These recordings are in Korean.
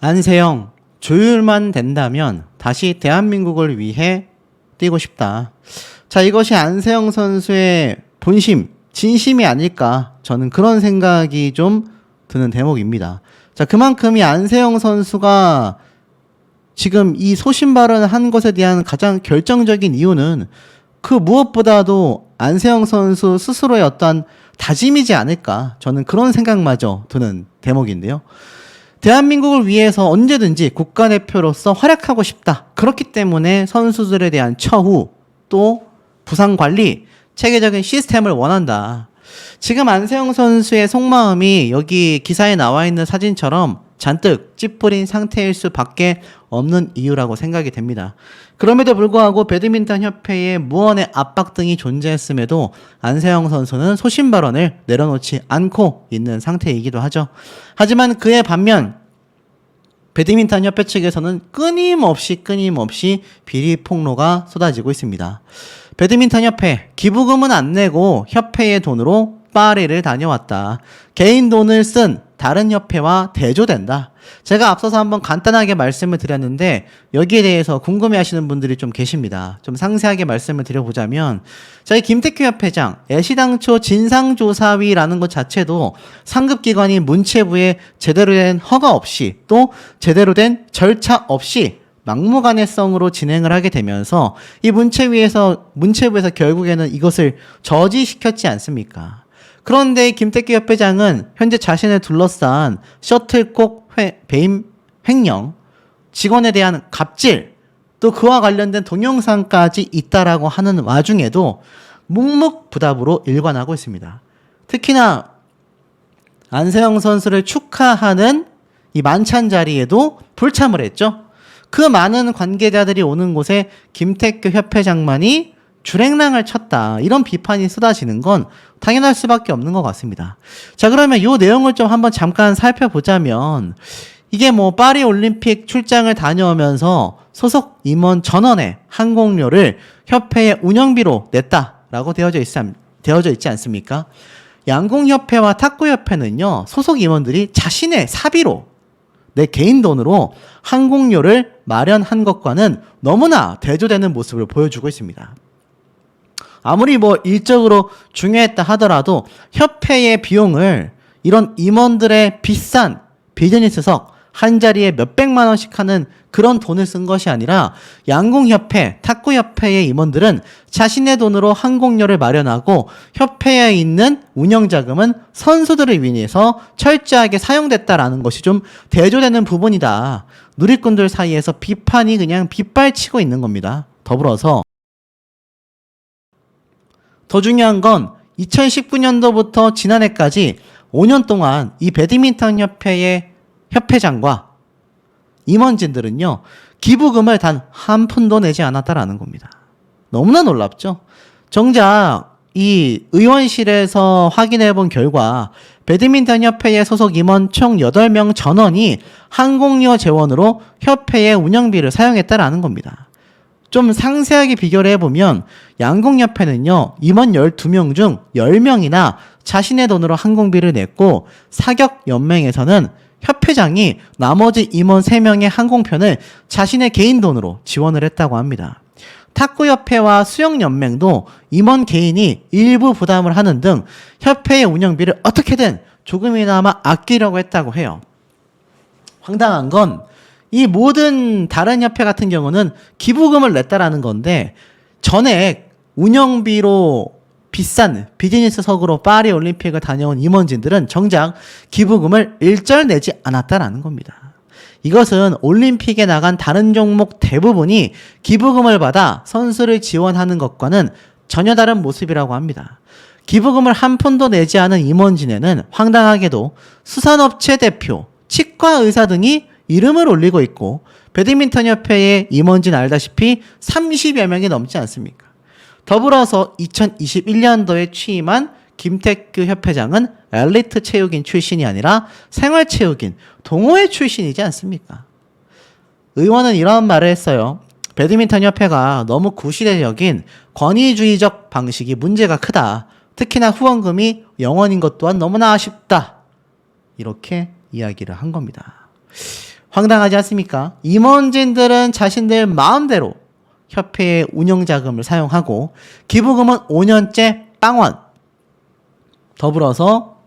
안세영, 조율만 된다면 다시 대한민국을 위해 뛰고 싶다. 자, 이것이 안세영 선수의 본심, 진심이 아닐까. 저는 그런 생각이 좀 드는 대목입니다. 자, 그만큼 이 안세영 선수가 지금 이 소신 발언을 한 것에 대한 가장 결정적인 이유는 그 무엇보다도 안세영 선수 스스로의 어떤 다짐이지 않을까. 저는 그런 생각마저 드는 대목인데요. 대한민국을 위해서 언제든지 국가대표로서 활약하고 싶다. 그렇기 때문에 선수들에 대한 처우, 또 부상관리, 체계적인 시스템을 원한다. 지금 안세영 선수의 속마음이 여기 기사에 나와 있는 사진처럼 잔뜩 찌푸린 상태일 수밖에 없는 이유라고 생각이 됩니다. 그럼에도 불구하고 배드민턴 협회의 무언의 압박 등이 존재했음에도 안세영 선수는 소신 발언을 내려놓지 않고 있는 상태이기도 하죠. 하지만 그에 반면 배드민턴 협회 측에서는 끊임없이 비리 폭로가 쏟아지고 있습니다. 배드민턴 협회, 기부금은 안 내고 협회의 돈으로 파리를 다녀왔다. 개인 돈을 쓴 다른 협회와 대조된다. 제가 앞서서 한번 간단하게 말씀을 드렸는데 여기에 대해서 궁금해하시는 분들이 좀 계십니다. 좀 상세하게 말씀을 드려보자면 저희 김태규 협회장 애시당초 진상조사위라는 것 자체도 상급기관인 문체부에 제대로 된 허가 없이 또 제대로 된 절차 없이 막무가내성으로 진행을 하게 되면서 이 문체부에서 결국에는 이것을 저지시켰지 않습니까? 그런데 김태규 협회장은 현재 자신을 둘러싼 셔틀콕 배임 횡령, 직원에 대한 갑질, 또 그와 관련된 동영상까지 있다라고 하는 와중에도 묵묵부답으로 일관하고 있습니다. 특히나 안세영 선수를 축하하는 이 만찬 자리에도 불참을 했죠. 그 많은 관계자들이 오는 곳에 김태규 협회장만이 주랭랑을 쳤다. 이런 비판이 쏟아지는 건 당연할 수밖에 없는 것 같습니다. 자, 그러면 이 내용을 좀 한번 잠깐 살펴보자면 이게 뭐 파리 올림픽 출장을 다녀오면서 소속 임원 전원의 항공료를 협회의 운영비로 냈다라고 되어져 있지 않습니까? 양궁협회와 탁구협회는요, 소속 임원들이 자신의 사비로 내 개인 돈으로 항공료를 마련한 것과는 너무나 대조되는 모습을 보여주고 있습니다. 아무리 뭐 일적으로 중요했다 하더라도 협회의 비용을 이런 임원들의 비싼 비즈니스석 한 자리에 몇백만 원씩 하는 그런 돈을 쓴 것이 아니라 양궁협회, 탁구협회의 임원들은 자신의 돈으로 항공료를 마련하고 협회에 있는 운영자금은 선수들을 위해서 철저하게 사용됐다라는 것이 좀 대조되는 부분이다. 누리꾼들 사이에서 비판이 그냥 빗발치고 있는 겁니다. 더불어서 더 중요한 건 2019년도부터 지난해까지 5년 동안 이 배드민턴 협회의 협회장과 임원진들은요, 기부금을 단 한 푼도 내지 않았다라는 겁니다. 너무나 놀랍죠? 정작 이 의원실에서 확인해 본 결과 배드민턴 협회의 소속 임원 총 8명 전원이 항공료 재원으로 협회의 운영비를 사용했다라는 겁니다. 좀 상세하게 비교를 해보면 양궁협회는요, 임원 12명 중 10명이나 자신의 돈으로 항공비를 냈고 사격연맹에서는 협회장이 나머지 임원 3명의 항공편을 자신의 개인 돈으로 지원을 했다고 합니다. 탁구협회와 수영연맹도 임원 개인이 일부 부담을 하는 등 협회의 운영비를 어떻게든 조금이나마 아끼려고 했다고 해요. 황당한 건 이 모든 다른 협회 같은 경우는 기부금을 냈다라는 건데 전액 운영비로 비싼 비즈니스석으로 파리 올림픽을 다녀온 임원진들은 정작 기부금을 일절 내지 않았다라는 겁니다. 이것은 올림픽에 나간 다른 종목 대부분이 기부금을 받아 선수를 지원하는 것과는 전혀 다른 모습이라고 합니다. 기부금을 한 푼도 내지 않은 임원진에는 황당하게도 수산업체 대표, 치과의사 등이 이름을 올리고 있고 배드민턴 협회의 임원진 알다시피 30여 명이 넘지 않습니까? 더불어서 2021년도에 취임한 김태규 협회장은 엘리트 체육인 출신이 아니라 생활체육인, 동호회 출신이지 않습니까? 의원은 이런 말을 했어요. 배드민턴 협회가 너무 구시대적인 권위주의적 방식이 문제가 크다. 특히나 후원금이 0원인 것 또한 너무나 아쉽다. 이렇게 이야기를 한 겁니다. 황당하지 않습니까? 임원진들은 자신들 마음대로 협회의 운영자금을 사용하고 기부금은 5년째 빵원. 더불어서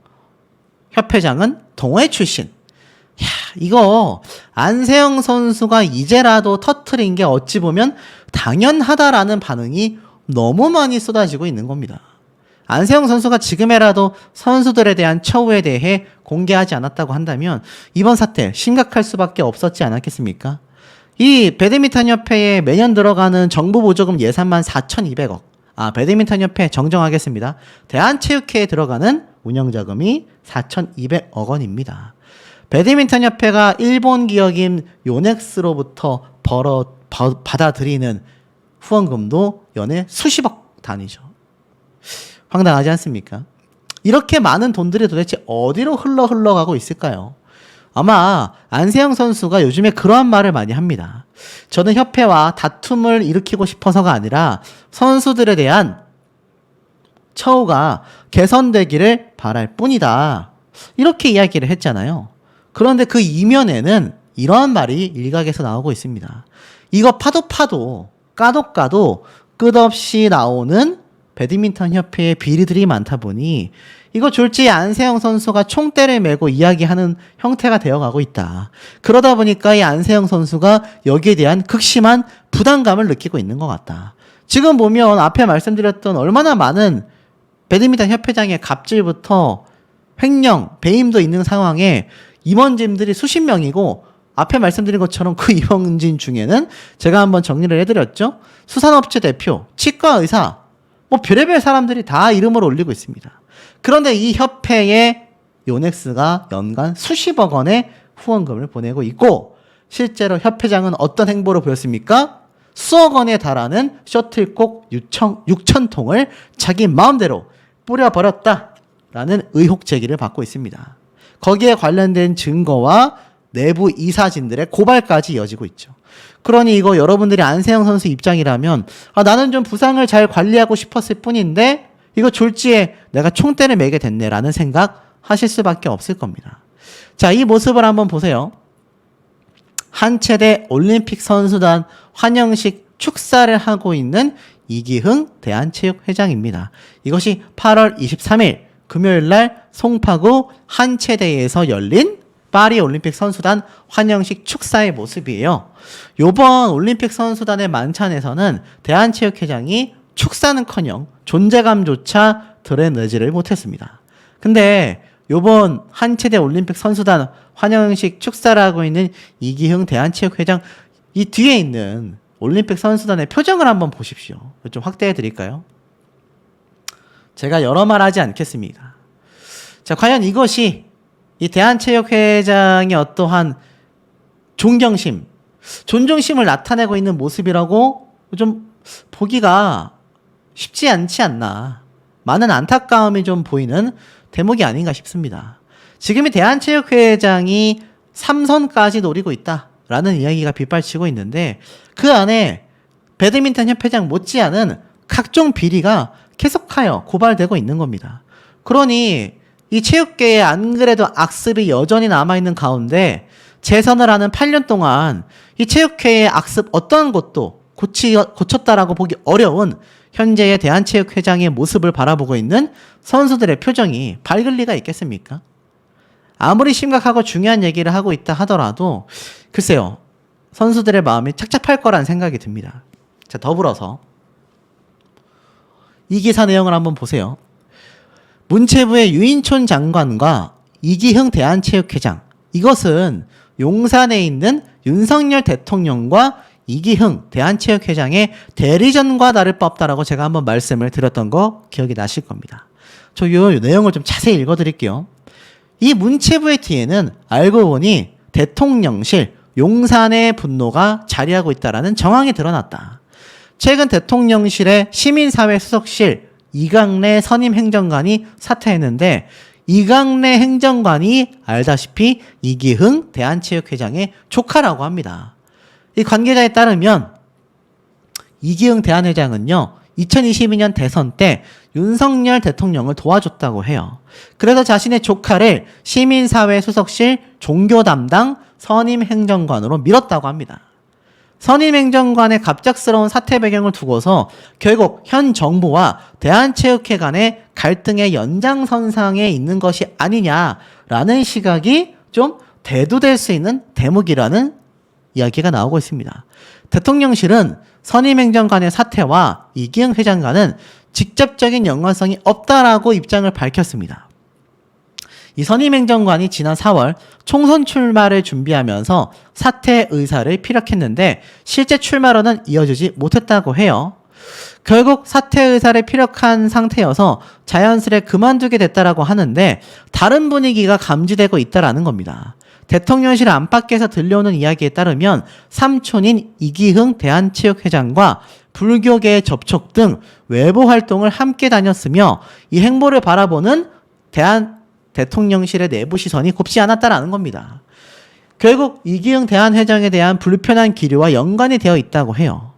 협회장은 동호회 출신. 야, 이거 안세영 선수가 이제라도 터트린 게 어찌 보면 당연하다라는 반응이 너무 많이 쏟아지고 있는 겁니다. 안세영 선수가 지금에라도 선수들에 대한 처우에 대해 공개하지 않았다고 한다면 이번 사태 심각할 수밖에 없었지 않았겠습니까? 이 배드민턴 협회에 매년 들어가는 정부 보조금 예산만 4,200억. 배드민턴 협회 정정하겠습니다. 대한체육회에 들어가는 운영자금이 4,200억 원입니다. 배드민턴 협회가 일본 기업인 요넥스로부터 받아들이는 후원금도 연에 수십억 단위죠. 황당하지 않습니까? 이렇게 많은 돈들이 도대체 어디로 흘러가고 있을까요? 아마 안세영 선수가 요즘에 그러한 말을 많이 합니다. 저는 협회와 다툼을 일으키고 싶어서가 아니라 선수들에 대한 처우가 개선되기를 바랄 뿐이다. 이렇게 이야기를 했잖아요. 그런데 그 이면에는 이러한 말이 일각에서 나오고 있습니다. 이거 파도 까도 끝없이 나오는 배드민턴 협회의 비리들이 많다 보니 이거 졸지에 안세영 선수가 총대를 메고 이야기하는 형태가 되어가고 있다. 그러다 보니까 이 안세영 선수가 여기에 대한 극심한 부담감을 느끼고 있는 것 같다. 지금 보면 앞에 말씀드렸던 얼마나 많은 배드민턴 협회장의 갑질부터 횡령, 배임도 있는 상황에 임원진들이 수십 명이고 앞에 말씀드린 것처럼 그 임원진 중에는 제가 한번 정리를 해드렸죠. 수산업체 대표, 치과 의사, 별의별 사람들이 다 이름을 올리고 있습니다. 그런데 이 협회에 요넥스가 연간 수십억 원의 후원금을 보내고 있고 실제로 협회장은 어떤 행보를 보였습니까? 수억 원에 달하는 셔틀콕 6,000통을 자기 마음대로 뿌려버렸다라는 의혹 제기를 받고 있습니다. 거기에 관련된 증거와 내부 이사진들의 고발까지 이어지고 있죠. 그러니 이거 여러분들이 안세영 선수 입장이라면 나는 좀 부상을 잘 관리하고 싶었을 뿐인데 이거 졸지에 내가 총대를 매게 됐네 라는 생각 하실 수밖에 없을 겁니다. 자, 이 모습을 한번 보세요. 한체대 올림픽 선수단 환영식 축사를 하고 있는 이기흥 대한체육회장입니다. 이것이 8월 23일 금요일 날 송파구 한체대에서 열린 파리 올림픽 선수단 환영식 축사의 모습이에요. 요번 올림픽 선수단의 만찬에서는 대한체육회장이 축사는커녕 존재감조차 드러내지를 못했습니다. 근데 요번 한체대 올림픽 선수단 환영식 축사를 하고 있는 이기흥 대한체육회장 이 뒤에 있는 올림픽 선수단의 표정을 한번 보십시오. 좀 확대해 드릴까요? 제가 여러 말 하지 않겠습니다. 자, 과연 이것이 이 대한체육회장의 어떠한 존경심, 존중심을 나타내고 있는 모습이라고 좀 보기가 쉽지 않지 않나. 많은 안타까움이 좀 보이는 대목이 아닌가 싶습니다. 지금 이 대한체육회장이 3선까지 노리고 있다라는 이야기가 빗발치고 있는데 그 안에 배드민턴 협회장 못지않은 각종 비리가 계속하여 고발되고 있는 겁니다. 그러니 이 체육계에 안 그래도 악습이 여전히 남아있는 가운데 재선을 하는 8년 동안 이 체육회의 악습 어떤 것도 고쳤다라고 보기 어려운 현재의 대한체육회장의 모습을 바라보고 있는 선수들의 표정이 밝을 리가 있겠습니까? 아무리 심각하고 중요한 얘기를 하고 있다 하더라도 글쎄요, 선수들의 마음이 착잡할 거란 생각이 듭니다. 자, 더불어서 이 기사 내용을 한번 보세요. 문체부의 유인촌 장관과 이기흥 대한체육회장, 이것은 용산에 있는 윤석열 대통령과 이기흥 대한체육회장의 대리전과 다를 바 없다라고 제가 한번 말씀을 드렸던 거 기억이 나실 겁니다. 저 이 내용을 좀 자세히 읽어드릴게요. 이 문체부의 뒤에는 알고 보니 대통령실 용산의 분노가 자리하고 있다라는 정황이 드러났다. 최근 대통령실의 시민사회 수석실 이강래 선임 행정관이 사퇴했는데 이강래 행정관이 알다시피 이기흥 대한체육회장의 조카라고 합니다. 이 관계자에 따르면 이기흥 대한회장은요 2022년 대선 때 윤석열 대통령을 도와줬다고 해요. 그래서 자신의 조카를 시민사회 수석실 종교 담당 선임행정관으로 밀었다고 합니다. 선임행정관의 갑작스러운 사퇴 배경을 두고서 결국 현 정부와 대한체육회 간의 갈등의 연장선상에 있는 것이 아니냐라는 시각이 좀 대두될 수 있는 대목이라는 이야기가 나오고 있습니다. 대통령실은 선임행정관의 사퇴와 이기흥 회장과는 직접적인 연관성이 없다라고 입장을 밝혔습니다. 이 선임행정관이 지난 4월 총선 출마를 준비하면서 사퇴 의사를 피력했는데 실제 출마로는 이어지지 못했다고 해요. 결국 사퇴 의사를 피력한 상태여서 자연스레 그만두게 됐다라고 하는데 다른 분위기가 감지되고 있다라는 겁니다. 대통령실 안팎에서 들려오는 이야기에 따르면 삼촌인 이기흥 대한체육회장과 불교계의 접촉 등 외부 활동을 함께 다녔으며 이 행보를 바라보는 대통령실의 내부 시선이 곱지 않았다라는 겁니다. 결국 이기흥 대한회장에 대한 불편한 기류와 연관이 되어 있다고 해요.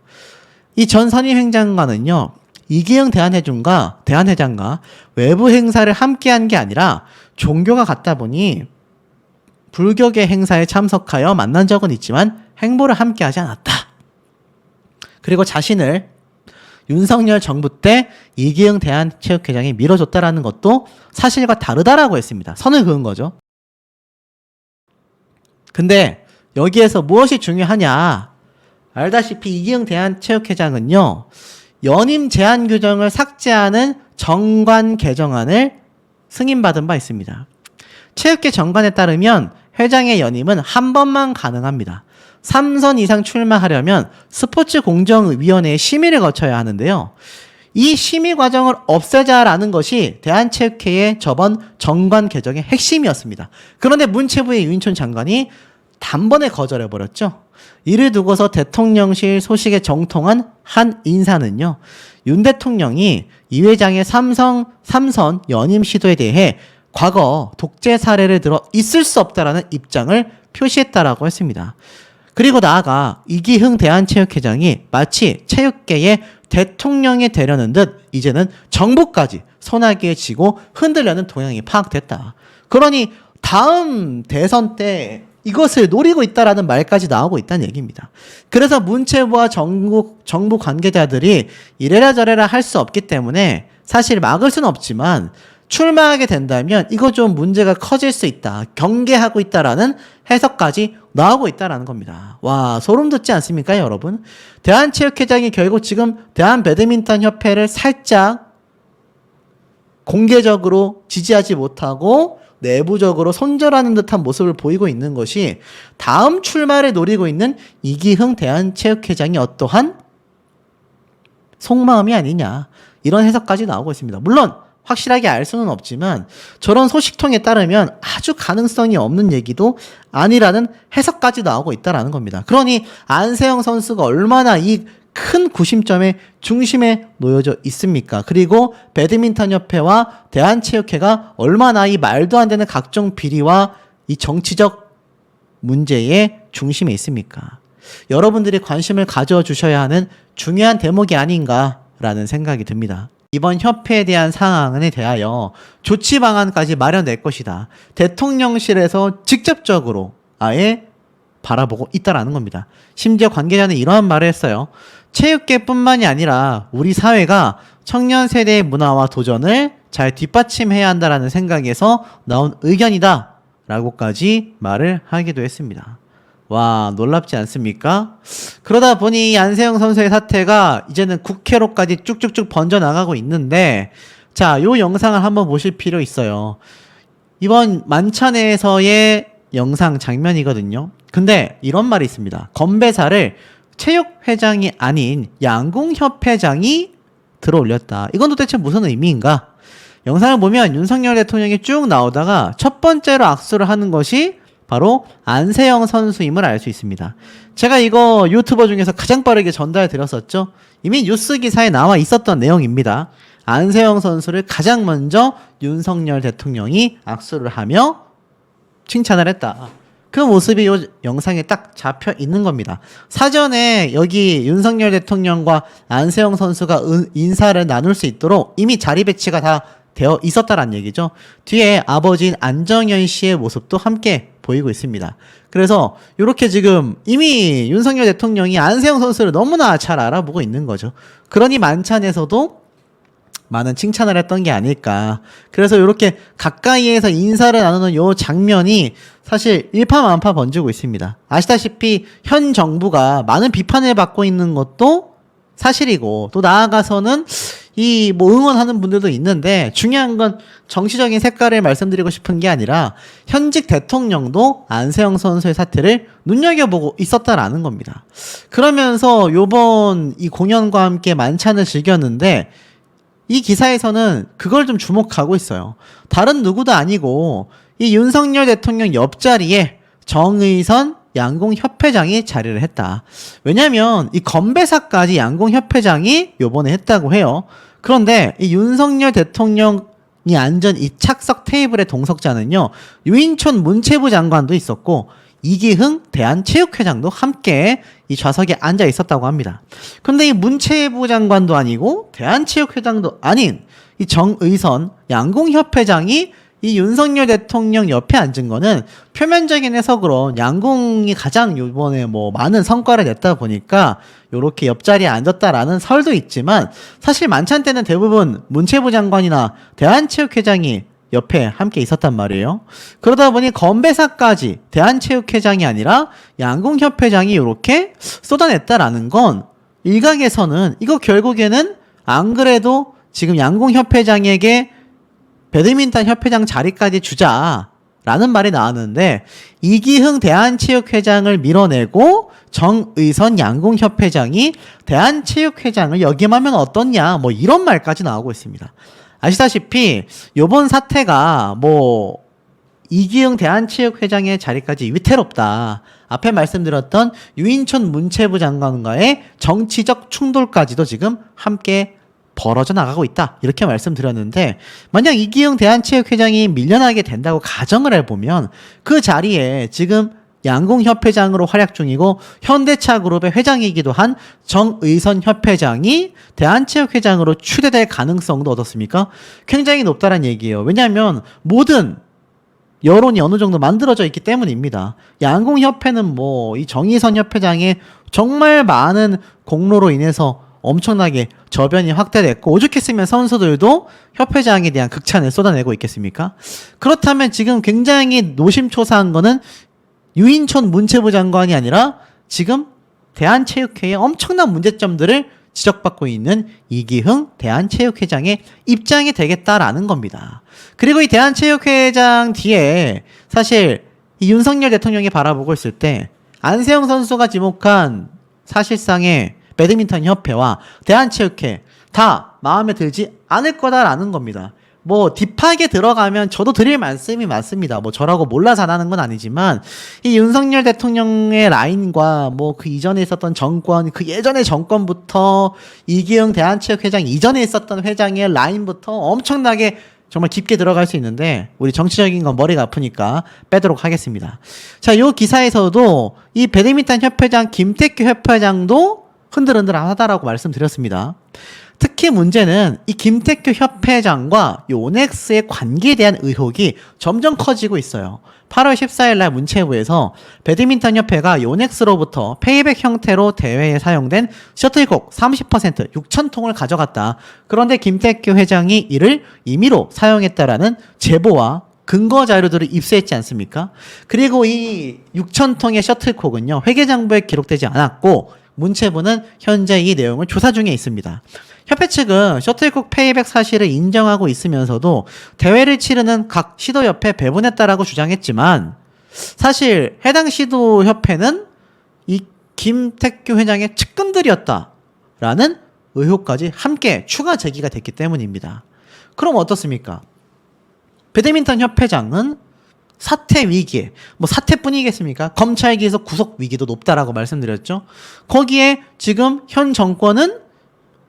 이 전 선임행정관은요, 이기흥 대한회장과 외부 행사를 함께한 게 아니라 종교가 같다 보니 불교계 행사에 참석하여 만난 적은 있지만 행보를 함께하지 않았다. 그리고 자신을 윤석열 정부 때 이기흥 대한체육회장이 밀어줬다라는 것도 사실과 다르다라고 했습니다. 선을 그은 거죠. 근데 여기에서 무엇이 중요하냐? 알다시피 이기흥 대한체육회장은요, 연임 제한 규정을 삭제하는 정관 개정안을 승인받은 바 있습니다. 체육계 정관에 따르면 회장의 연임은 한 번만 가능합니다. 3선 이상 출마하려면 스포츠공정위원회의 심의를 거쳐야 하는데요. 이 심의 과정을 없애자라는 것이 대한체육회의 저번 정관 개정의 핵심이었습니다. 그런데 문체부의 유인촌 장관이 단번에 거절해버렸죠. 이를 두고서 대통령실 소식에 정통한 한 인사는요, 윤 대통령이 이 회장의 삼선 연임 시도에 대해 과거 독재 사례를 들어 있을 수 없다라는 입장을 표시했다라고 했습니다. 그리고 나아가 이기흥 대한체육회장이 마치 체육계의 대통령이 되려는 듯 이제는 정부까지 소나기에 지고 흔들려는 동향이 파악됐다. 그러니 다음 대선 때 이것을 노리고 있다라는 말까지 나오고 있다는 얘기입니다. 그래서 문체부와 정부 관계자들이 이래라 저래라 할 수 없기 때문에 사실 막을 수는 없지만 출마하게 된다면 이거 좀 문제가 커질 수 있다. 경계하고 있다라는 해석까지 나오고 있다라는 겁니다. 와, 소름 돋지 않습니까, 여러분? 대한체육회장이 결국 지금 대한배드민턴협회를 살짝 공개적으로 지지하지 못하고 내부적으로 손절하는 듯한 모습을 보이고 있는 것이 다음 출마를 노리고 있는 이기흥 대한체육회장이 어떠한 속마음이 아니냐, 이런 해석까지 나오고 있습니다. 물론 확실하게 알 수는 없지만 저런 소식통에 따르면 아주 가능성이 없는 얘기도 아니라는 해석까지 나오고 있다라는 겁니다. 그러니 안세영 선수가 얼마나 이 큰 구심점의 중심에 놓여져 있습니까? 그리고 배드민턴협회와 대한체육회가 얼마나 이 말도 안 되는 각종 비리와 이 정치적 문제의 중심에 있습니까? 여러분들이 관심을 가져주셔야 하는 중요한 대목이 아닌가라는 생각이 듭니다. 이번 협회에 대한 상황에 대하여 조치 방안까지 마련될 것이다. 대통령실에서 직접적으로 아예 바라보고 있다라는 겁니다. 심지어 관계자는 이러한 말을 했어요. 체육계뿐만이 아니라 우리 사회가 청년 세대의 문화와 도전을 잘 뒷받침해야 한다라는 생각에서 나온 의견이다 라고까지 말을 하기도 했습니다. 와, 놀랍지 않습니까? 그러다 보니 안세영 선수의 사태가 이제는 국회로까지 쭉쭉쭉 번져나가고 있는데, 자, 요 영상을 한번 보실 필요 있어요. 이번 만찬에서의 영상 장면이거든요. 근데 이런 말이 있습니다. 건배사를 체육회장이 아닌 양궁협회장이 들어올렸다. 이건 도대체 무슨 의미인가? 영상을 보면 윤석열 대통령이 쭉 나오다가 첫 번째로 악수를 하는 것이 바로 안세영 선수임을 알 수 있습니다. 제가 이거 유튜버 중에서 가장 빠르게 전달 드렸었죠. 이미 뉴스 기사에 나와 있었던 내용입니다. 안세영 선수를 가장 먼저 윤석열 대통령이 악수를 하며 칭찬을 했다. 그 모습이 이 영상에 딱 잡혀 있는 겁니다. 사전에 여기 윤석열 대통령과 안세영 선수가 인사를 나눌 수 있도록 이미 자리 배치가 다 되어 있었다란 얘기죠. 뒤에 아버지인 안정현 씨의 모습도 함께 보이고 있습니다. 그래서 이렇게 지금 이미 윤석열 대통령이 안세영 선수를 너무나 잘 알아보고 있는 거죠. 그러니 만찬에서도 많은 칭찬을 했던 게 아닐까. 그래서 이렇게 가까이에서 인사를 나누는 요 장면이 사실 일파만파 번지고 있습니다. 아시다시피 현 정부가 많은 비판을 받고 있는 것도 사실이고, 또 나아가서는 이 뭐 응원하는 분들도 있는데, 중요한 건 정치적인 색깔을 말씀드리고 싶은 게 아니라 현직 대통령도 안세영 선수의 사태를 눈여겨보고 있었다라는 겁니다. 그러면서 요번 이 공연과 함께 만찬을 즐겼는데, 이 기사에서는 그걸 좀 주목하고 있어요. 다른 누구도 아니고 이 윤석열 대통령 옆자리에 정의선 양궁협회장이 자리를 했다. 왜냐면 이 건배사까지 양궁협회장이 요번에 했다고 해요. 그런데 이 윤석열 대통령이 앉은 이 착석 테이블의 동석자는요, 유인촌 문체부 장관도 있었고 이기흥 대한체육회장도 함께 이 좌석에 앉아 있었다고 합니다. 근데 이 문체부 장관도 아니고 대한체육회장도 아닌 이 정의선 양궁협회장이 이 윤석열 대통령 옆에 앉은 거는 표면적인 해석으로 양궁이 가장 이번에 뭐 많은 성과를 냈다 보니까 요렇게 옆자리에 앉았다라는 설도 있지만, 사실 만찬 때는 대부분 문체부 장관이나 대한체육회장이 옆에 함께 있었단 말이에요. 그러다 보니 건배사까지 대한체육회장이 아니라 양궁협회장이 이렇게 쏟아냈다라는 건, 일각에서는 이거 결국에는 안 그래도 지금 양궁협회장에게 배드민턴 협회장 자리까지 주자라는 말이 나왔는데, 이기흥 대한체육회장을 밀어내고 정의선 양궁협회장이 대한체육회장을 역임하면 어떻냐, 뭐 이런 말까지 나오고 있습니다. 아시다시피 요번 사태가 뭐 이기흥 대한체육회장의 자리까지 위태롭다, 앞에 말씀드렸던 유인촌 문체부 장관과의 정치적 충돌까지도 지금 함께 벌어져 나가고 있다, 이렇게 말씀드렸는데, 만약 이기흥 대한체육회장이 밀려나게 된다고 가정을 해보면 그 자리에 지금 양궁협회장으로 활약 중이고 현대차그룹의 회장이기도 한 정의선 협회장이 대한체육회장으로 추대될 가능성도 어떻습니까? 굉장히 높다는 얘기예요. 왜냐하면 모든 여론이 어느 정도 만들어져 있기 때문입니다. 양궁협회는 뭐 이 정의선 협회장의 정말 많은 공로로 인해서 엄청나게 저변이 확대됐고, 오죽했으면 선수들도 협회장에 대한 극찬을 쏟아내고 있겠습니까? 그렇다면 지금 굉장히 노심초사한 거는 유인촌 문체부 장관이 아니라 지금 대한체육회의 엄청난 문제점들을 지적받고 있는 이기흥 대한체육회장의 입장이 되겠다라는 겁니다. 그리고 이 대한체육회장 뒤에 사실 이 윤석열 대통령이 바라보고 있을 때 안세영 선수가 지목한 사실상의 배드민턴 협회와 대한체육회 다 마음에 들지 않을 거다라는 겁니다. 뭐 딥하게 들어가면 저도 드릴 말씀이 많습니다. 뭐 저라고 몰라서 안 하는 건 아니지만, 이 윤석열 대통령의 라인과 뭐 그 이전에 있었던 정권, 그 예전의 정권부터 이기흥 대한체육회장 이전에 있었던 회장의 라인부터 엄청나게 정말 깊게 들어갈 수 있는데, 우리 정치적인 건 머리가 아프니까 빼도록 하겠습니다. 자, 요 기사에서도 이 배드민턴 협회장 김태규 협회장도 흔들흔들하다라고 말씀드렸습니다. 특히 문제는 이 김태규 협회장과 요넥스의 관계에 대한 의혹이 점점 커지고 있어요. 8월 14일 날 문체부에서 배드민턴 협회가 요넥스로부터 페이백 형태로 대회에 사용된 셔틀콕 30% 6,000통을 가져갔다. 그런데 김태규 회장이 이를 임의로 사용했다라는 제보와 근거 자료들을 입수했지 않습니까? 그리고 이 6,000통의 셔틀콕은요, 회계장부에 기록되지 않았고 문체부는 현재 이 내용을 조사 중에 있습니다. 협회 측은 셔틀콕 페이백 사실을 인정하고 있으면서도 대회를 치르는 각 시도협회 배분했다라고 주장했지만, 사실 해당 시도협회는 이 김태규 회장의 측근들이었다라는 의혹까지 함께 추가 제기가 됐기 때문입니다. 그럼 어떻습니까? 배드민턴 협회장은 사퇴 위기에, 뭐 사퇴뿐이겠습니까? 검찰 기소 구속 위기도 높다라고 말씀드렸죠. 거기에 지금 현 정권은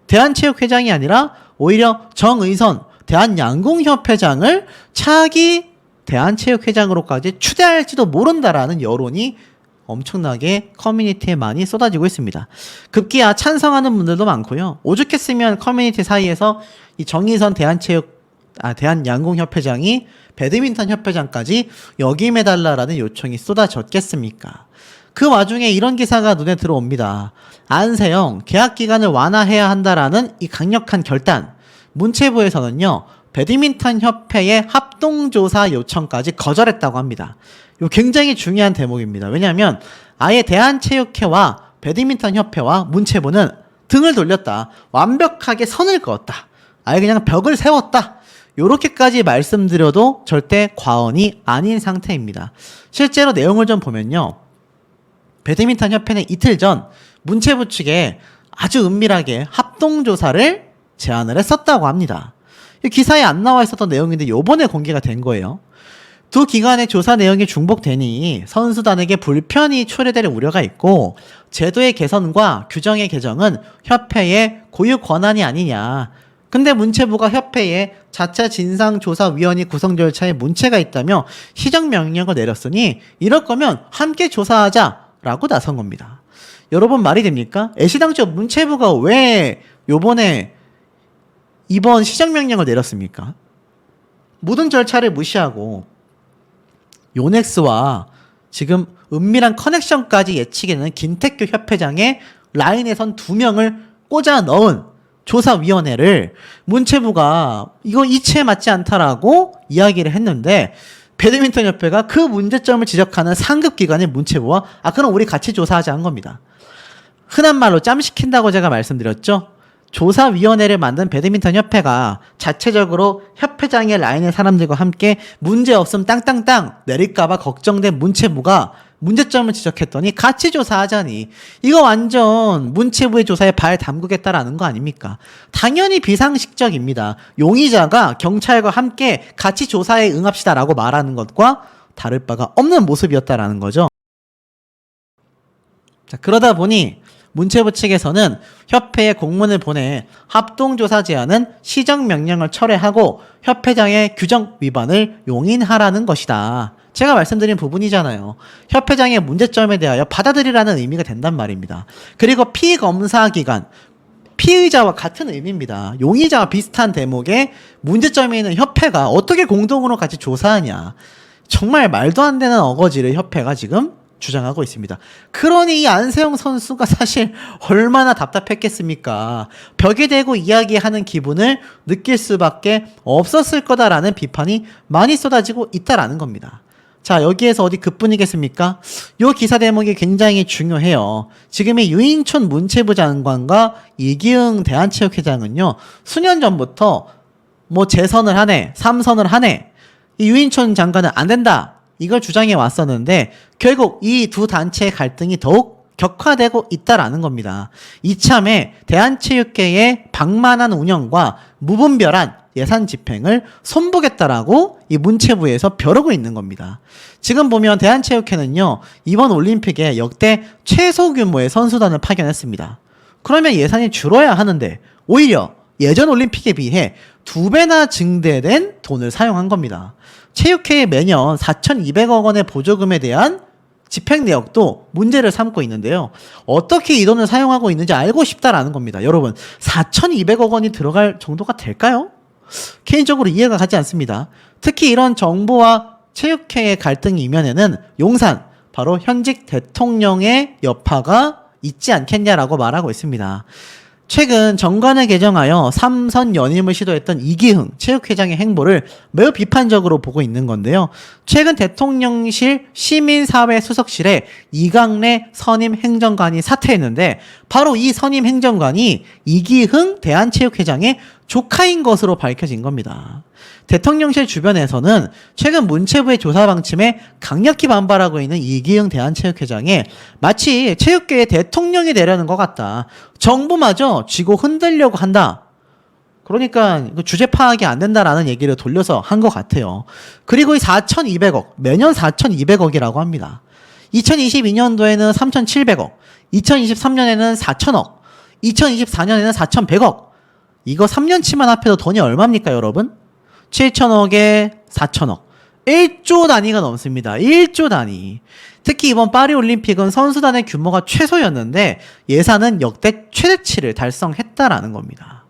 대한체육회장이 아니라 오히려 정의선 대한양궁협회장을 차기 대한체육회장으로까지 추대할지도 모른다라는 여론이 엄청나게 커뮤니티에 많이 쏟아지고 있습니다. 급기야 찬성하는 분들도 많고요. 오죽했으면 커뮤니티 사이에서 이 정의선 대한체육 대한양궁협회장이 배드민턴 협회장까지 역임해달라라는 요청이 쏟아졌겠습니까? 그 와중에 이런 기사가 눈에 들어옵니다. 안세영 계약 기간을 완화해야 한다라는 이 강력한 결단. 문체부에서는요, 배드민턴 협회의 합동조사 요청까지 거절했다고 합니다. 이거 굉장히 중요한 대목입니다. 왜냐하면 아예 대한체육회와 배드민턴 협회와 문체부는 등을 돌렸다. 완벽하게 선을 그었다. 아예 그냥 벽을 세웠다. 요렇게까지 말씀드려도 절대 과언이 아닌 상태입니다. 실제로 내용을 좀 보면요. 배드민턴 협회는 이틀 전 문체부 측에 아주 은밀하게 합동조사를 제안을 했었다고 합니다. 이 기사에 안 나와 있었던 내용인데 요번에 공개가 된 거예요. 두 기관의 조사 내용이 중복되니 선수단에게 불편이 초래될 우려가 있고 제도의 개선과 규정의 개정은 협회의 고유 권한이 아니냐. 근데 문체부가 협회에 자체 진상조사위원회 구성 절차에 문제가 있다며 시정명령을 내렸으니 이럴 거면 함께 조사하자라고 나선 겁니다. 여러분 말이 됩니까? 애시당초 문체부가 왜 이번 시정명령을 내렸습니까? 모든 절차를 무시하고 요넥스와 지금 은밀한 커넥션까지 예측에는 김태규 협회장의 라인에 선 2명을 꽂아 넣은 조사위원회를 문체부가 이거 이치에 맞지 않다라고 이야기를 했는데 배드민턴 협회가 그 문제점을 지적하는 상급기관인 문체부와 그럼 우리 같이 조사하자 한 겁니다. 흔한 말로 짬시킨다고 제가 말씀드렸죠. 조사위원회를 만든 배드민턴 협회가 자체적으로 협회장의 라인의 사람들과 함께 문제없음 땅땅땅 내릴까봐 걱정된 문체부가 문제점을 지적했더니 같이 조사하자니 이거 완전 문체부의 조사에 발 담그겠다라는 거 아닙니까? 당연히 비상식적입니다. 용의자가 경찰과 함께 같이 조사에 응합시다라고 말하는 것과 다를 바가 없는 모습이었다라는 거죠. 자, 그러다 보니 문체부 측에서는 협회에 공문을 보내 합동조사 제안은 시정명령을 철회하고 협회장의 규정 위반을 용인하라는 것이다. 제가 말씀드린 부분이잖아요. 협회장의 문제점에 대하여 받아들이라는 의미가 된단 말입니다. 그리고 피검사기관, 피의자와 같은 의미입니다. 용의자와 비슷한 대목에 문제점이 있는 협회가 어떻게 공동으로 같이 조사하냐. 정말 말도 안 되는 어거지를 협회가 지금 주장하고 있습니다. 그러니 이 안세영 선수가 사실 얼마나 답답했겠습니까? 벽에 대고 이야기하는 기분을 느낄 수밖에 없었을 거다라는 비판이 많이 쏟아지고 있다라는 겁니다. 자, 여기에서 어디 그뿐이겠습니까? 요 기사 대목이 굉장히 중요해요. 지금의 유인촌 문체부 장관과 이기흥 대한체육회장은요, 수년 전부터 재선을 하네, 3선을 하네, 이 유인촌 장관은 안 된다. 이걸 주장해 왔었는데 결국 이 두 단체의 갈등이 더욱 격화되고 있다라는 겁니다. 이참에 대한체육회의 방만한 운영과 무분별한 예산 집행을 손보겠다라고 이 문체부에서 벼르고 있는 겁니다. 지금 보면 대한체육회는요, 이번 올림픽에 역대 최소 규모의 선수단을 파견했습니다. 그러면 예산이 줄어야 하는데 오히려 예전 올림픽에 비해 2배나 증대된 돈을 사용한 겁니다. 체육회에 매년 4,200억 원의 보조금에 대한 집행 내역도 문제를 삼고 있는데요. 어떻게 이 돈을 사용하고 있는지 알고 싶다라는 겁니다. 여러분, 4,200억 원이 들어갈 정도가 될까요? 개인적으로 이해가 가지 않습니다. 특히 이런 정부와 체육회의 갈등 이면에는 용산, 바로 현직 대통령의 여파가 있지 않겠냐라고 말하고 있습니다. 최근 정관을 개정하여 3선 연임을 시도했던 이기흥 체육회장의 행보를 매우 비판적으로 보고 있는 건데요. 최근 대통령실 시민사회 수석실에 이강래 선임 행정관이 사퇴했는데 바로 이 선임 행정관이 이기흥 대한체육회장의 조카인 것으로 밝혀진 겁니다. 대통령실 주변에서는 최근 문체부의 조사 방침에 강력히 반발하고 있는 이기흥 대한체육회장에 마치 체육계의 대통령이 되려는 것 같다. 정부마저 쥐고 흔들려고 한다. 그러니까 주제 파악이 안 된다라는 얘기를 돌려서 한 것 같아요. 그리고 이 4,200억, 매년 4,200억이라고 합니다. 2022년도에는 3,700억, 2023년에는 4,000억, 2024년에는 4,100억. 이거 3년치만 합해도 돈이 얼마입니까, 여러분? 7천억에 4천억. 1조 단위가 넘습니다. 1조 단위. 특히 이번 파리올림픽은 선수단의 규모가 최소였는데 예산은 역대 최대치를 달성했다라는 겁니다.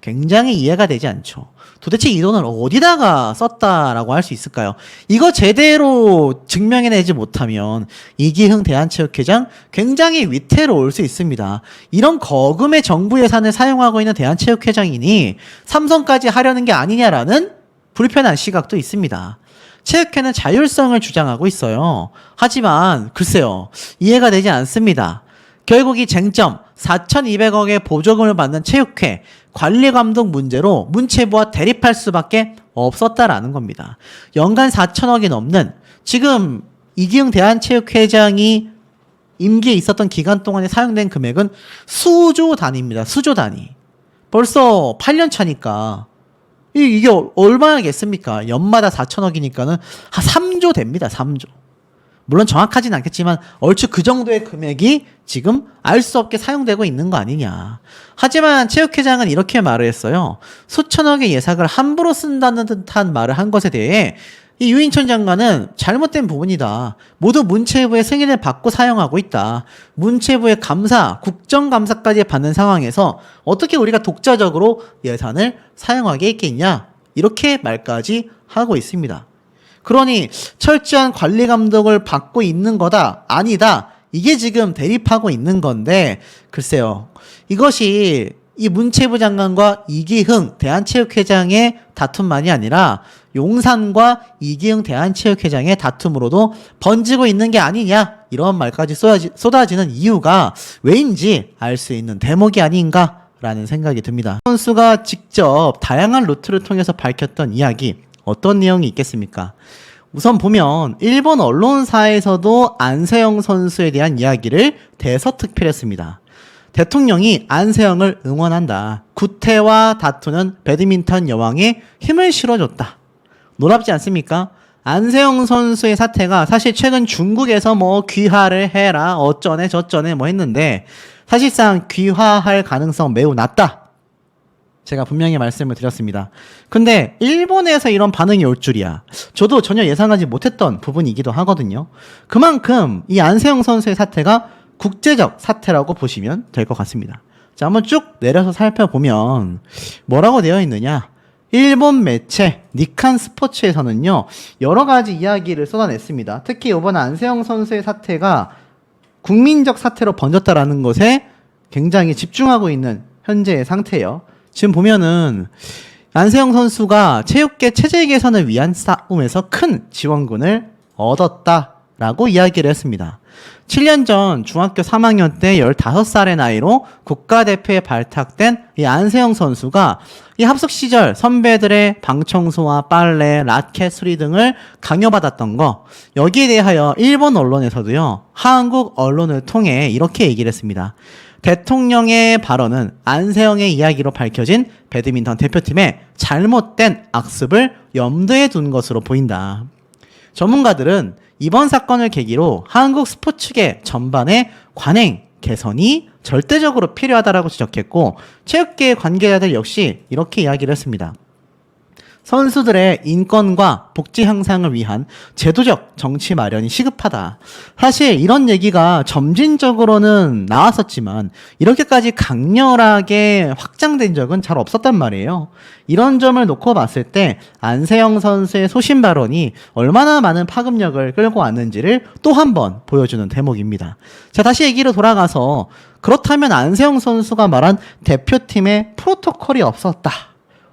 굉장히 이해가 되지 않죠. 도대체 이 돈을 어디다가 썼다라고 할 수 있을까요? 이거 제대로 증명해내지 못하면 이기흥 대한체육회장 굉장히 위태로울 수 있습니다. 이런 거금의 정부 예산을 사용하고 있는 대한체육회장이니 삼성까지 하려는 게 아니냐라는 불편한 시각도 있습니다. 체육회는 자율성을 주장하고 있어요. 하지만 글쎄요, 이해가 되지 않습니다. 결국 이 쟁점 4,200억의 보조금을 받는 체육회 관리감독 문제로 문체부와 대립할 수밖에 없었다라는 겁니다. 연간 4천억이 넘는, 지금 이기흥 대한체육회장이 임기에 있었던 기간 동안에 사용된 금액은 수조 단위입니다. 수조 단위. 벌써 8년 차니까 이게 얼마겠습니까? 연마다 4천억이니까는 한 3조 됩니다. 3조. 물론 정확하진 않겠지만 얼추 그 정도의 금액이 지금 알 수 없게 사용되고 있는 거 아니냐. 하지만 체육회장은 이렇게 말을 했어요. 수천억의 예산을 함부로 쓴다는 듯한 말을 한 것에 대해 이 유인천 장관은 잘못된 부분이다. 모두 문체부의 승인을 받고 사용하고 있다. 문체부의 감사, 국정감사까지 받는 상황에서 어떻게 우리가 독자적으로 예산을 사용하게 있겠냐. 이렇게 말까지 하고 있습니다. 그러니 철저한 관리 감독을 받고 있는 거다, 아니다, 이게 지금 대립하고 있는 건데, 글쎄요, 이것이 이 문체부 장관과 이기흥 대한체육회장의 다툼만이 아니라 용산과 이기흥 대한체육회장의 다툼으로도 번지고 있는 게 아니냐, 이런 말까지 쏟아지는 이유가 왜인지 알 수 있는 대목이 아닌가라는 생각이 듭니다. 선수가 직접 다양한 루트를 통해서 밝혔던 이야기, 어떤 내용이 있겠습니까? 우선 보면 일본 언론사에서도 안세영 선수에 대한 이야기를 대서특필했습니다. 대통령이 안세영을 응원한다. 구태와 다투는 배드민턴 여왕에 힘을 실어줬다. 놀랍지 않습니까? 안세영 선수의 사태가 사실 최근 중국에서 뭐 귀화를 해라 어쩌네 저쩌네 뭐 했는데 사실상 귀화할 가능성 매우 낮다. 제가 분명히 말씀을 드렸습니다. 근데 일본에서 이런 반응이 올 줄이야. 저도 전혀 예상하지 못했던 부분이기도 하거든요. 그만큼 이 안세영 선수의 사태가 국제적 사태라고 보시면 될 것 같습니다. 자, 한번 쭉 내려서 살펴보면 뭐라고 되어 있느냐. 일본 매체 니칸 스포츠에서는요, 여러 가지 이야기를 쏟아냈습니다. 특히 이번 안세영 선수의 사태가 국민적 사태로 번졌다라는 것에 굉장히 집중하고 있는 현재의 상태예요. 지금 보면은 안세영 선수가 체육계 체질 개선을 위한 싸움에서 큰 지원군을 얻었다라고 이야기를 했습니다. 7년 전 중학교 3학년 때 15살의 나이로 국가대표에 발탁된 이 안세영 선수가 이 합숙 시절 선배들의 방청소와 빨래, 라켓 수리 등을 강요받았던 거, 여기에 대하여 일본 언론에서도요, 한국 언론을 통해 이렇게 얘기를 했습니다. 대통령의 발언은 안세영의 이야기로 밝혀진 배드민턴 대표팀의 잘못된 악습을 염두에 둔 것으로 보인다. 전문가들은 이번 사건을 계기로 한국 스포츠계 전반의 관행 개선이 절대적으로 필요하다라고 지적했고, 체육계 관계자들 역시 이렇게 이야기를 했습니다. 선수들의 인권과 복지 향상을 위한 제도적 정치 마련이 시급하다. 사실 이런 얘기가 점진적으로는 나왔었지만 이렇게까지 강렬하게 확장된 적은 잘 없었단 말이에요. 이런 점을 놓고 봤을 때 안세영 선수의 소신 발언이 얼마나 많은 파급력을 끌고 왔는지를 또 한 번 보여주는 대목입니다. 자, 다시 얘기로 돌아가서, 그렇다면 안세영 선수가 말한 대표팀의 프로토콜이 없었다.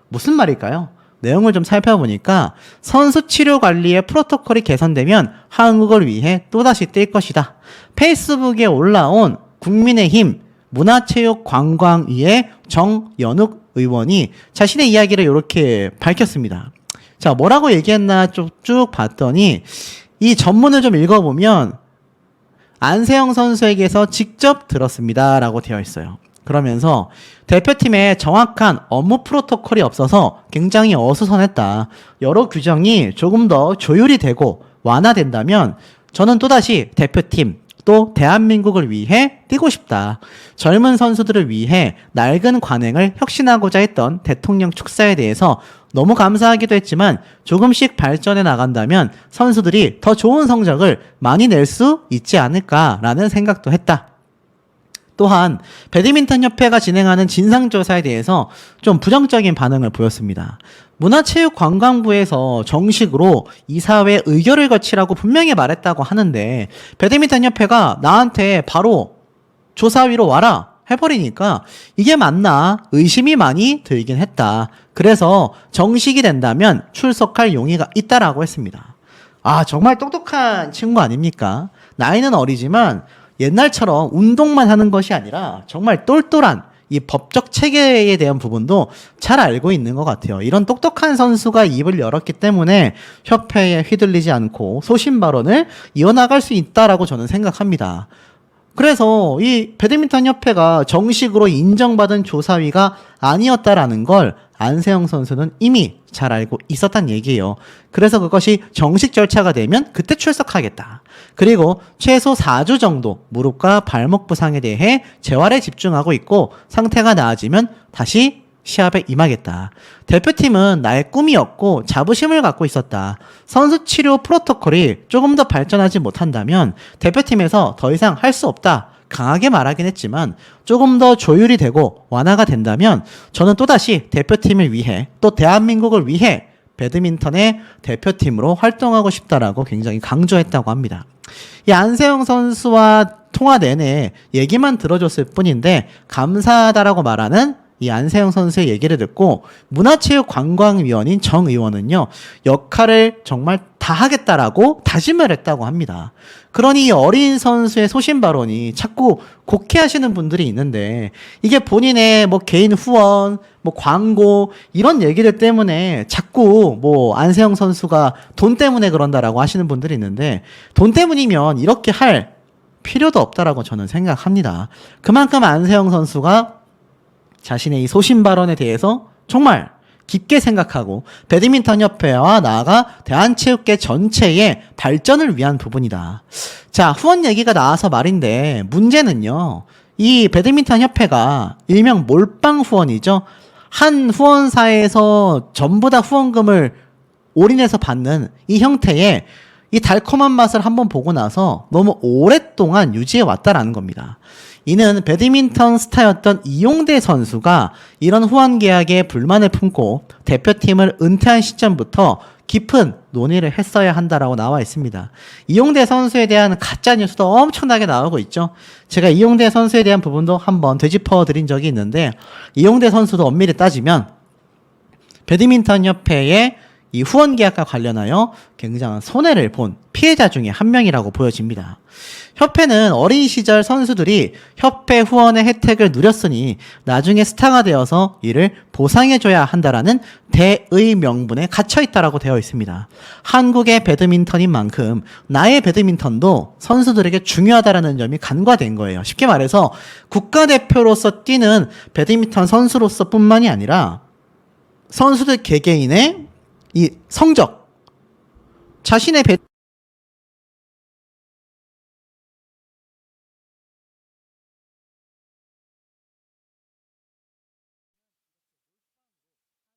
무슨 말일까요? 내용을 좀 살펴보니까 선수 치료 관리의 프로토콜이 개선되면 한국을 위해 또다시 뛸 것이다. 페이스북에 올라온 국민의힘 문화체육관광위의 정연욱 의원이 자신의 이야기를 이렇게 밝혔습니다. 자, 뭐라고 얘기했나 쭉 봤더니 이 전문을 좀 읽어보면 안세영 선수에게서 직접 들었습니다 라고 되어 있어요. 그러면서 대표팀에 정확한 업무 프로토콜이 없어서 굉장히 어수선했다. 여러 규정이 조금 더 조율이 되고 완화된다면 저는 또다시 대표팀 또 대한민국을 위해 뛰고 싶다. 젊은 선수들을 위해 낡은 관행을 혁신하고자 했던 대통령 축사에 대해서 너무 감사하기도 했지만 조금씩 발전해 나간다면 선수들이 더 좋은 성적을 많이 낼 수 있지 않을까라는 생각도 했다. 또한 배드민턴 협회가 진행하는 진상조사에 대해서 좀 부정적인 반응을 보였습니다. 문화체육관광부에서 정식으로 이사회 의결을 거치라고 분명히 말했다고 하는데 배드민턴 협회가 나한테 바로 조사위로 와라 해버리니까 이게 맞나 의심이 많이 들긴 했다. 그래서 정식이 된다면 출석할 용의가 있다라고 했습니다. 아, 정말 똑똑한 친구 아닙니까? 나이는 어리지만 옛날처럼 운동만 하는 것이 아니라 정말 똘똘한 이 법적 체계에 대한 부분도 잘 알고 있는 것 같아요. 이런 똑똑한 선수가 입을 열었기 때문에 협회에 휘둘리지 않고 소신 발언을 이어나갈 수 있다라고 저는 생각합니다. 그래서 이 배드민턴 협회가 정식으로 인정받은 조사위가 아니었다라는 걸 안세영 선수는 이미 잘 알고 있었단 얘기예요. 그래서 그것이 정식 절차가 되면 그때 출석하겠다. 그리고 최소 4주 정도 무릎과 발목 부상에 대해 재활에 집중하고 있고 상태가 나아지면 다시 시합에 임하겠다. 대표팀은 나의 꿈이었고 자부심을 갖고 있었다. 선수 치료 프로토콜이 조금 더 발전하지 못한다면 대표팀에서 더 이상 할 수 없다. 강하게 말하긴 했지만 조금 더 조율이 되고 완화가 된다면 저는 또다시 대표팀을 위해 또 대한민국을 위해 배드민턴의 대표팀으로 활동하고 싶다라고 굉장히 강조했다고 합니다. 이 안세영 선수와 통화 내내 얘기만 들어줬을 뿐인데 감사하다라고 말하는 이 안세영 선수의 얘기를 듣고 문화체육관광위원인 정 의원은요, 역할을 정말 다 하겠다라고 다짐을 했다고 합니다. 그러니 이 어린 선수의 소신 발언이 자꾸 곡해하시는 분들이 있는데 이게 본인의 뭐 개인 후원, 뭐 광고 이런 얘기들 때문에 자꾸 뭐 안세영 선수가 돈 때문에 그런다라고 하시는 분들이 있는데 돈 때문이면 이렇게 할 필요도 없다라고 저는 생각합니다. 그만큼 안세영 선수가 자신의 이 소신 발언에 대해서 정말 깊게 생각하고 배드민턴 협회와 나아가 대한체육계 전체의 발전을 위한 부분이다. 자, 후원 얘기가 나와서 말인데 문제는요. 이 배드민턴 협회가 일명 몰빵 후원이죠. 한 후원사에서 전부 다 후원금을 올인해서 받는 이 형태의 이 달콤한 맛을 한번 보고 나서 너무 오랫동안 유지해 왔다라는 겁니다. 이는 배드민턴 스타였던 이용대 선수가 이런 후원 계약에 불만을 품고 대표팀을 은퇴한 시점부터 깊은 논의를 했어야 한다라고 나와 있습니다. 이용대 선수에 대한 가짜 뉴스도 엄청나게 나오고 있죠. 제가 이용대 선수에 대한 부분도 한번 되짚어 드린 적이 있는데 이용대 선수도 엄밀히 따지면 배드민턴 협회의 이 후원 계약과 관련하여 굉장한 손해를 본 피해자 중에 한 명이라고 보여집니다. 협회는 어린 시절 선수들이 협회 후원의 혜택을 누렸으니 나중에 스타가 되어서 이를 보상해줘야 한다라는 대의 명분에 갇혀있다라고 되어 있습니다. 한국의 배드민턴인 만큼 나의 배드민턴도 선수들에게 중요하다라는 점이 간과된 거예요. 쉽게 말해서 국가대표로서 뛰는 배드민턴 선수로서 뿐만이 아니라 선수들 개개인의 이 성적, 자신의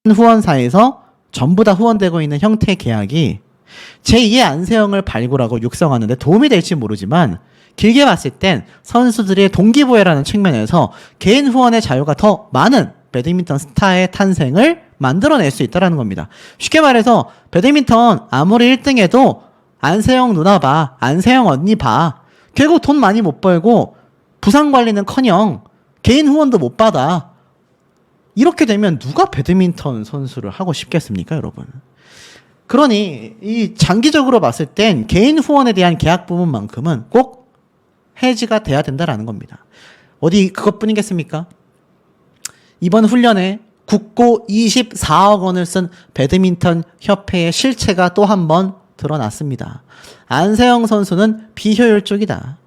후원사에서 전부 다 후원되고 있는 형태의 계약이 제2의 안세영을 발굴하고 육성하는 데 도움이 될지 모르지만 길게 봤을 땐 선수들의 동기부여라는 측면에서 개인 후원의 자유가 더 많은 배드민턴 스타의 탄생을 만들어낼 수 있다는 겁니다. 쉽게 말해서 배드민턴 아무리 1등 해도 안세영 누나 봐, 안세영 언니 봐. 결국 돈 많이 못 벌고 부상관리는커녕 개인 후원도 못 받아. 이렇게 되면 누가 배드민턴 선수를 하고 싶겠습니까, 여러분? 그러니 이 장기적으로 봤을 땐 개인 후원에 대한 계약 부분만큼은 꼭 해지가 돼야 된다라는 겁니다. 어디 그것뿐이겠습니까? 이번 훈련에 국고 24억 원을 쓴 배드민턴 협회의 실체가 또 한 번 드러났습니다. 안세영 선수는 비효율 쪽이다.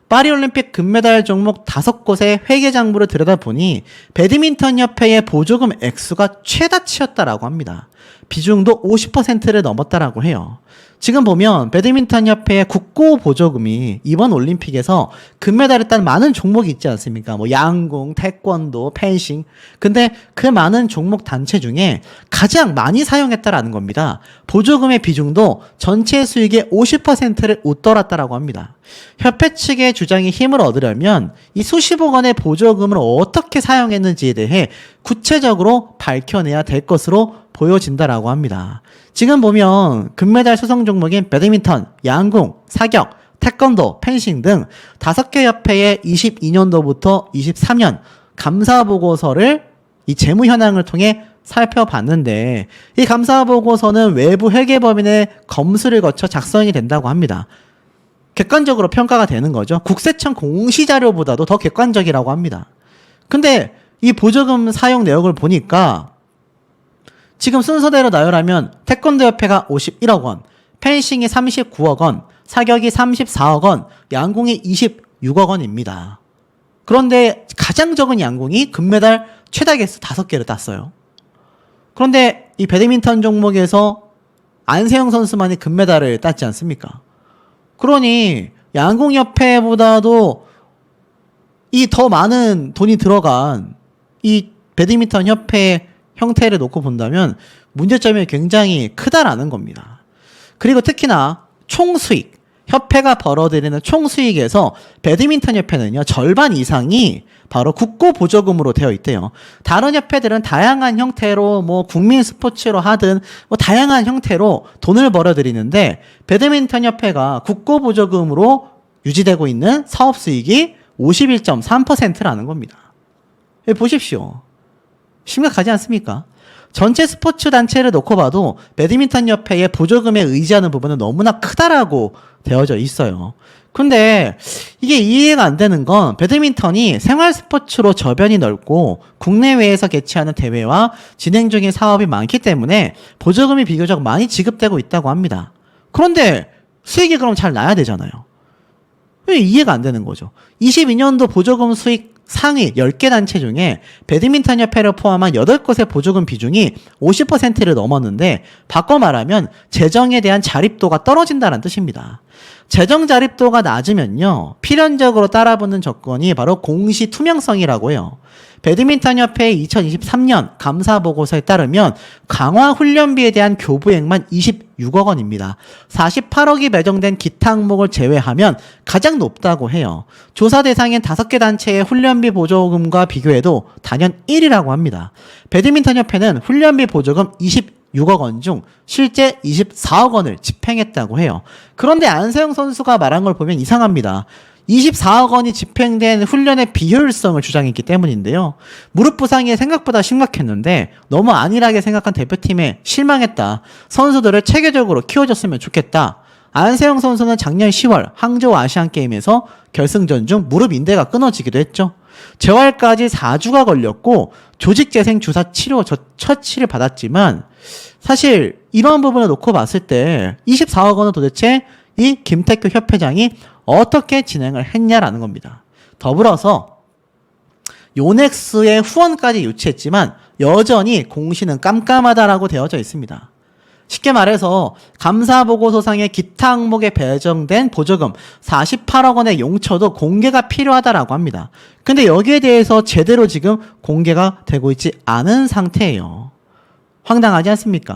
파리올림픽 금메달 종목 5곳의 회계장부를 들여다보니 배드민턴 협회의 보조금 액수가 최다치였다라고 합니다. 비중도 50%를 넘었다라고 해요. 지금 보면 배드민턴 협회의 국고 보조금이 이번 올림픽에서 금메달을 딴 많은 종목이 있지 않습니까? 뭐 양궁, 태권도, 펜싱. 근데 그 많은 종목 단체 중에 가장 많이 사용했다라는 겁니다. 보조금의 비중도 전체 수익의 50%를 웃돌았다라고 합니다. 협회 측의 주장에 힘을 얻으려면 이 수십억 원의 보조금을 어떻게 사용했는지에 대해 구체적으로 밝혀내야 될 것으로 보여진다라고 합니다. 지금 보면 금메달 수성 종목인 배드민턴, 양궁, 사격, 태권도, 펜싱 등 5개 협회의 22년도부터 23년 감사 보고서를 이 재무 현황을 통해 살펴봤는데 이 감사 보고서는 외부 회계법인의 검수를 거쳐 작성이 된다고 합니다. 객관적으로 평가가 되는 거죠. 국세청 공시자료보다도 더 객관적이라고 합니다. 근데 이 보조금 사용 내역을 보니까 지금 순서대로 나열하면 태권도 협회가 51억 원, 펜싱이 39억 원, 사격이 34억 원, 양궁이 26억 원입니다. 그런데 가장 적은 양궁이 금메달 최다 개수 5개를 땄어요. 그런데 이 배드민턴 종목에서 안세영 선수만이 금메달을 땄지 않습니까? 그러니 양궁협회보다도 이 더 많은 돈이 들어간 이 배드민턴 협회 형태를 놓고 본다면 문제점이 굉장히 크다라는 겁니다. 그리고 특히나 총수익, 협회가 벌어들이는 총수익에서 배드민턴 협회는요, 절반 이상이 바로 국고 보조금으로 되어 있대요. 다른 협회들은 다양한 형태로 뭐 국민 스포츠로 하든 뭐 다양한 형태로 돈을 벌어들이는데 배드민턴 협회가 국고 보조금으로 유지되고 있는 사업 수익이 51.3%라는 겁니다. 보십시오. 심각하지 않습니까? 전체 스포츠 단체를 놓고 봐도 배드민턴 협회의 보조금에 의지하는 부분은 너무나 크다라고 되어져 있어요. 근데 이게 이해가 안 되는 건 배드민턴이 생활 스포츠로 저변이 넓고 국내외에서 개최하는 대회와 진행 중인 사업이 많기 때문에 보조금이 비교적 많이 지급되고 있다고 합니다. 그런데 수익이 그럼 잘 나야 되잖아요. 이해가 안 되는 거죠. 22년도 보조금 수익 상위 10개 단체 중에 배드민턴 협회를 포함한 8곳의 보조금 비중이 50%를 넘었는데 바꿔 말하면 재정에 대한 자립도가 떨어진다는 뜻입니다. 재정 자립도가 낮으면요, 필연적으로 따라붙는 조건이 바로 공시 투명성이라고 해요. 배드민턴 협회의 2023년 감사 보고서에 따르면 강화 훈련비에 대한 교부액만 26억 원입니다. 48억이 배정된 기타 항목을 제외하면 가장 높다고 해요. 조사 대상인 5개 단체의 훈련비 보조금과 비교해도 단연 1위라고 합니다. 배드민턴 협회는 훈련비 보조금 26억 원 중 실제 24억 원을 집행했다고 해요. 그런데 안세영 선수가 말한 걸 보면 이상합니다. 24억 원이 집행된 훈련의 비효율성을 주장했기 때문인데요. 무릎 부상이 생각보다 심각했는데 너무 안일하게 생각한 대표팀에 실망했다. 선수들을 체계적으로 키워줬으면 좋겠다. 안세영 선수는 작년 10월 항저우 아시안게임에서 결승전 중 무릎 인대가 끊어지기도 했죠. 재활까지 4주가 걸렸고 조직재생 주사 치료 처치를 받았지만 사실 이런 부분을 놓고 봤을 때 24억 원은 도대체 이 김태규 협회장이 어떻게 진행을 했냐라는 겁니다. 더불어서 요넥스의 후원까지 유치했지만 여전히 공시는 깜깜하다라고 되어져 있습니다. 쉽게 말해서 감사보고서상의 기타 항목에 배정된 보조금 48억 원의 용처도 공개가 필요하다라고 합니다. 근데 여기에 대해서 제대로 지금 공개가 되고 있지 않은 상태예요. 황당하지 않습니까?